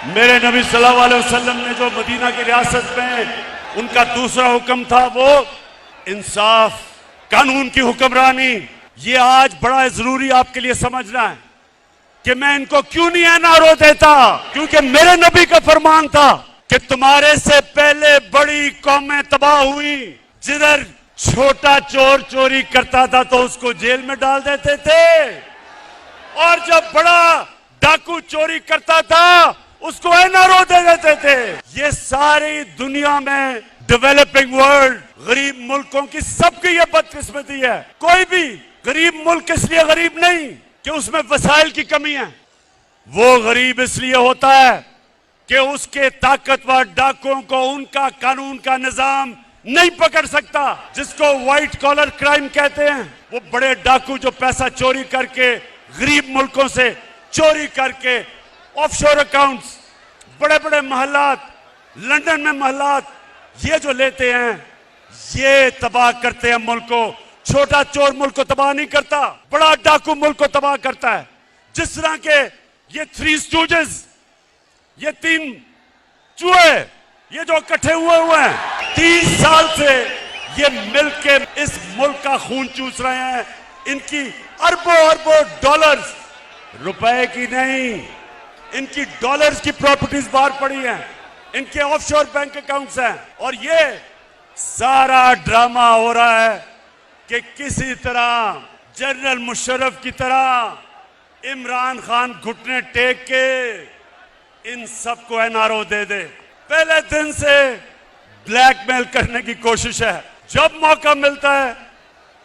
میرے نبی صلی اللہ علیہ وسلم نے جو مدینہ کی ریاست میں ان کا دوسرا حکم تھا وہ انصاف، قانون کی حکمرانی. یہ آج بڑا ضروری آپ کے لیے سمجھنا ہے کہ میں ان کو کیوں نہیں NRO دیتا، کیونکہ میرے نبی کا فرمان تھا کہ تمہارے سے پہلے بڑی قومیں تباہ ہوئی. جدھر چھوٹا چور چوری کرتا تھا تو اس کو جیل میں ڈال دیتے تھے، اور جب بڑا ڈاکو چوری کرتا تھا اس کو NRO دے دیتے تھے. یہ ساری دنیا میں ڈیولپنگ ورلڈ غریب ملکوں کی سب کی یہ بدقسمتی ہے. کوئی بھی غریب ملک اس لیے غریب نہیں کہ اس میں وسائل کی کمی ہے، وہ غریب اس لیے ہوتا ہے کہ اس کے طاقتور ڈاکوں کو ان کا قانون کا نظام نہیں پکڑ سکتا، جس کو وائٹ کالر کرائم کہتے ہیں. وہ بڑے ڈاکو جو پیسہ چوری کر کے غریب ملکوں سے چوری کر کے آف شور اکاؤنٹس، بڑے بڑے محلات، لندن میں محلات یہ جو لیتے ہیں، یہ تباہ کرتے ہیں ملک کو. چھوٹا چور ملک کو تباہ نہیں کرتا، بڑا ڈاکو ملک کو تباہ کرتا ہے. جس طرح کے یہ تھری اسٹوجز، یہ تین چوہے یہ جو اکٹھے ہوئے ہیں 30 سال سے یہ مل کے اس ملک کا خون چوس رہے ہیں. ان کی اربوں اربوں ڈالرز، روپے کی نہیں، ان کی ڈالرز کی پراپرٹیز باہر پڑی ہیں، ان کے آف شور بینک اکاؤنٹس ہیں. اور یہ سارا ڈرامہ ہو رہا ہے کہ کسی طرح جنرل مشرف کی طرح عمران خان گھٹنے ٹیک کے ان سب کو NRO دے دے. پہلے دن سے بلیک میل کرنے کی کوشش ہے. جب موقع ملتا ہے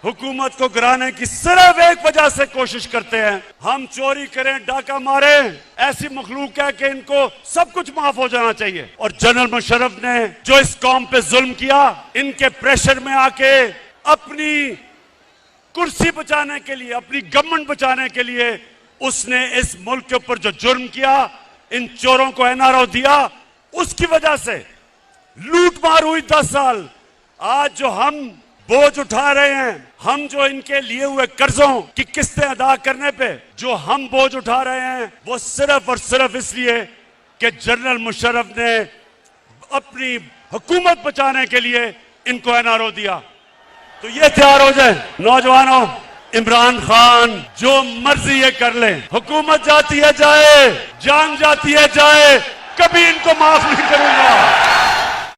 حکومت کو گرانے کی صرف ایک وجہ سے کوشش کرتے ہیں، ہم چوری کریں، ڈاکہ ماریں، ایسی مخلوق ہے کہ ان کو سب کچھ معاف ہو جانا چاہیے. اور جنرل مشرف نے جو اس قوم پہ ظلم کیا، ان کے پریشر میں آ کے اپنی کرسی بچانے کے لیے، اپنی گورنمنٹ بچانے کے لیے اس نے اس ملک کے اوپر جو جرم کیا، ان چوروں کو NRO دیا. اس کی وجہ سے لوٹ مار ہوئی 10 سال. آج جو ہم بوجھ اٹھا رہے ہیں، ہم جو ان کے لیے ہوئے قرضوں کی قسطیں ادا کرنے پہ جو ہم بوجھ اٹھا رہے ہیں، وہ صرف اور صرف اس لیے کہ جنرل مشرف نے اپنی حکومت بچانے کے لیے ان کو NRO دیا. تو یہ تیار ہو جائے نوجوانوں، عمران خان جو مرضی یہ کر لیں، حکومت جاتی ہے جائے، جان جاتی ہے جائے، کبھی ان کو معاف نہیں کروں گا.